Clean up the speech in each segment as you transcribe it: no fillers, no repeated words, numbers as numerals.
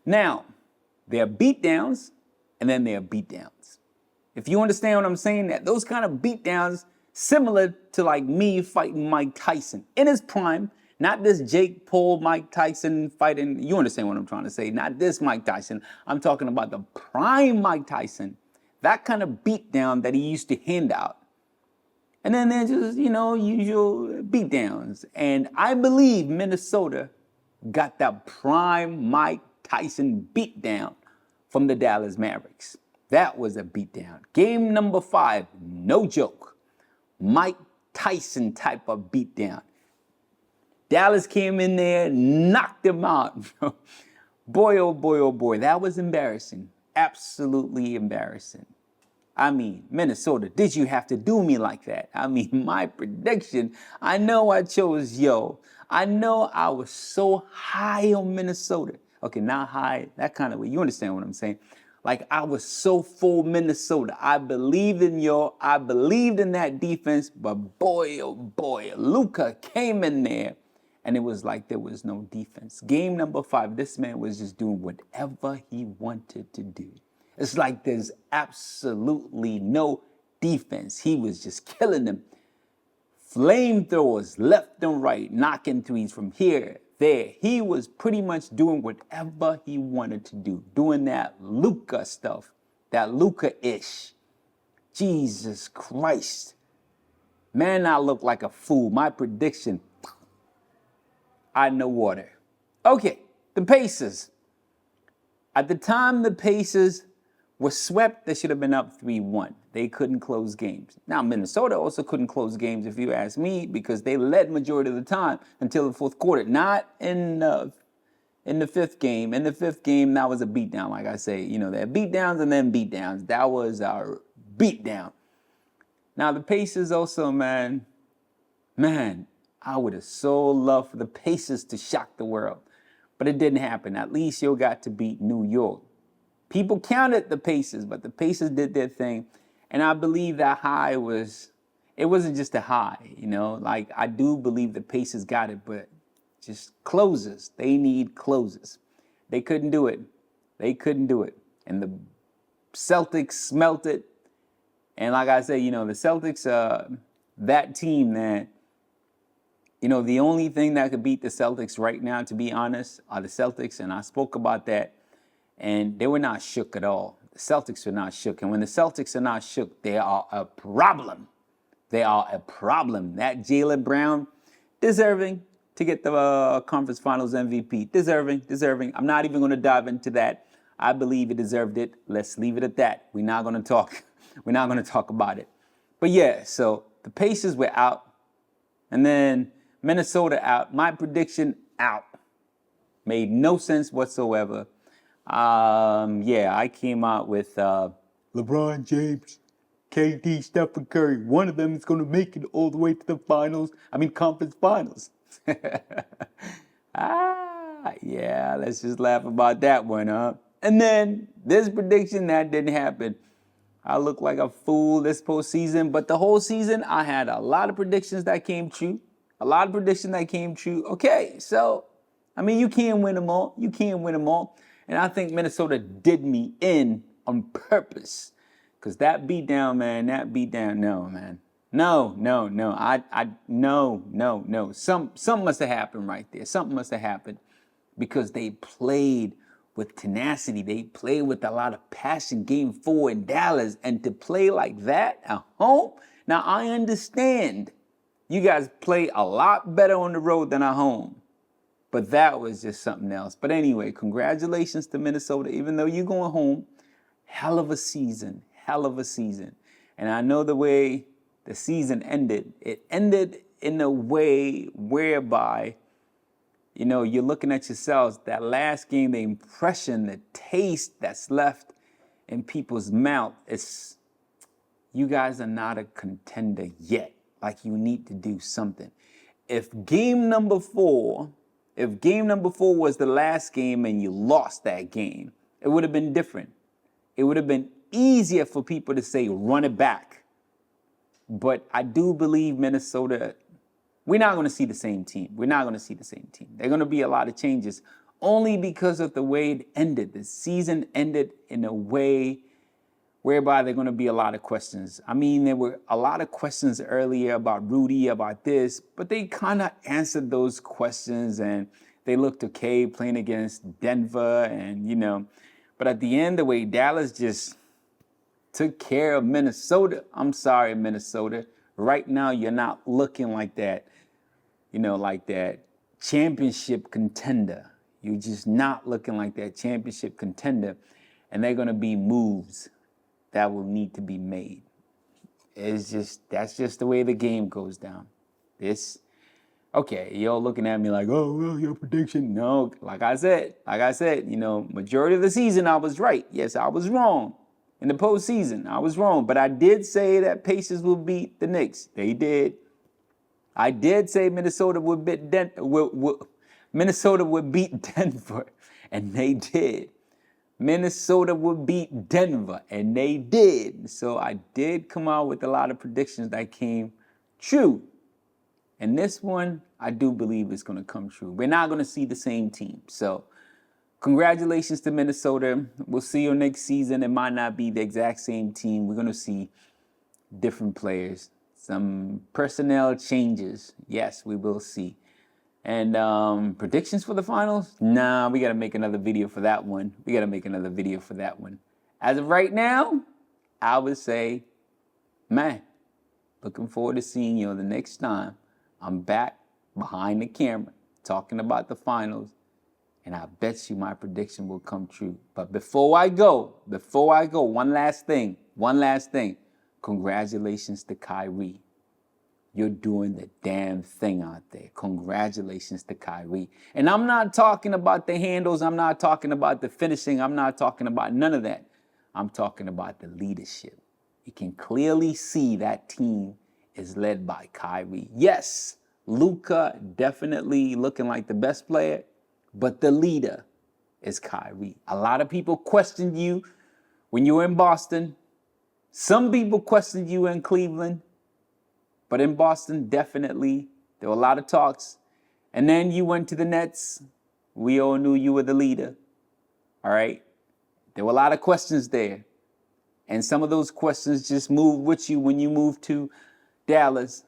Now, there are beatdowns, and then there are beatdowns. If you understand what I'm saying, that those kind of beatdowns, similar to like me fighting Mike Tyson in his prime, not this Jake Paul, Mike Tyson fighting, you understand what I'm trying to say, not this Mike Tyson. I'm talking about the prime Mike Tyson, that kind of beatdown that he used to hand out. And then there's just, usual beatdowns. And I believe Minnesota got that prime Mike Tyson beatdown from the Dallas Mavericks. That was a beatdown. Game number 5, no joke. Mike Tyson type of beatdown. Dallas came in there, knocked him out. Boy, oh boy, oh boy, that was embarrassing. Absolutely embarrassing. I mean, Minnesota, did you have to do me like that? I mean, my prediction, I know I chose I know I was so high on Minnesota. Okay, not high, that kind of way. You understand what I'm saying? Like, I was so full Minnesota. I believed in I believed in that defense, but boy, oh boy, Luka came in there, and it was like there was no defense. Game number 5, this man was just doing whatever he wanted to do. It's like there's absolutely no defense. He was just killing them. Flamethrowers left and right, knocking threes from here, there. He was pretty much doing whatever he wanted to do, doing that Luka stuff, that Luka-ish. Jesus Christ. Man, I look like a fool. My prediction, I know water. Okay, the Pacers. At the time the Pacers were swept, they should have been up 3-1. They couldn't close games. Now, Minnesota also couldn't close games, if you ask me, because they led majority of the time until the fourth quarter. Not in the fifth game. In the fifth game, that was a beatdown, like I say. There are beatdowns and then beatdowns. That was our beatdown. Now, the Pacers also, man, I would have so loved for the Pacers to shock the world. But it didn't happen. At least you got to beat New York. People counted the Pacers, but the Pacers did their thing. And I believe that high it wasn't just a high, Like, I do believe the Pacers got it, but just closers. They need closers. They couldn't do it. And the Celtics smelt it. And like I said, the Celtics, that team that, the only thing that could beat the Celtics right now, to be honest, are the Celtics. And I spoke about that. And they were not shook at all. The Celtics were not shook. And when the Celtics are not shook, they are a problem. They are a problem. That Jaylen Brown, deserving to get the conference finals MVP. Deserving. I'm not even going to dive into that. I believe he deserved it. Let's leave it at that. We're not going to talk. We're not going to talk about it. But yeah, so the Pacers were out. And then Minnesota out. My prediction, out. Made no sense whatsoever. I came out with LeBron James, KD, Stephen Curry. One of them is going to make it all the way to the conference finals. Let's just laugh about that one, huh? And then this prediction, that didn't happen. I look like a fool this postseason, but the whole season, I had a lot of predictions that came true. Okay, so, you can't win them all. And I think Minnesota did me in on purpose. Because that beatdown, man, no, man. No. No. Something must have happened right there. Something must have happened. Because they played with tenacity. They played with a lot of passion. Game 4 in Dallas. And to play like that at home? Now, I understand you guys play a lot better on the road than at home. But that was just something else. But anyway, congratulations to Minnesota. Even though you're going home, hell of a season. And I know the way the season ended. It ended in a way whereby, you're looking at yourselves. That last game, the impression, the taste that's left in people's mouth is, you guys are not a contender yet. Like, you need to do something. If game number 4 was the last game and you lost that game, it would have been different. It would have been easier for people to say, run it back. But I do believe Minnesota, we're not going to see the same team. There are going to be a lot of changes only because of the way it ended. The season ended in a way whereby there are going to be a lot of questions. I mean, there were a lot of questions earlier about Rudy, about this, but they kind of answered those questions, and they looked okay playing against Denver, and, but at the end, the way Dallas just took care of Minnesota, I'm sorry, Minnesota. Right now, you're not looking like that, like that championship contender. You're just not looking like that championship contender, and they're going to be moves that will need to be made. That's just the way the game goes down. Okay, you're looking at me like, oh, well, your prediction. No, like I said, majority of the season I was right. Yes, I was wrong. In the postseason, I was wrong. But I did say that Pacers will beat the Knicks. They did. I did say Minnesota would beat Denver, and they did. Minnesota would beat Denver, and they did. So I did come out with a lot of predictions that came true. And this one, I do believe is going to come true. We're not going to see the same team. So congratulations to Minnesota. We'll see you next season. It might not be the exact same team. We're going to see different players, some personnel changes. Yes, we will see. And predictions for the finals? Nah, we got to make another video for that one. As of right now, I would say, man, looking forward to seeing you the next time I'm back behind the camera talking about the finals. And I bet you my prediction will come true. But before I go, one last thing. Congratulations to Kyrie. You're doing the damn thing out there. Congratulations to Kyrie. And I'm not talking about the handles. I'm not talking about the finishing. I'm not talking about none of that. I'm talking about the leadership. You can clearly see that team is led by Kyrie. Yes, Luka definitely looking like the best player, but the leader is Kyrie. A lot of people questioned you when you were in Boston. Some people questioned you in Cleveland. But in Boston, definitely, there were a lot of talks. And then you went to the Nets. We all knew you were the leader. All right? There were a lot of questions there. And some of those questions just moved with you when you moved to Dallas.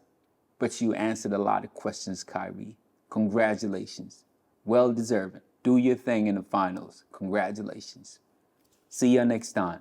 But you answered a lot of questions, Kyrie. Congratulations. Well deserved. Do your thing in the finals. Congratulations. See you next time.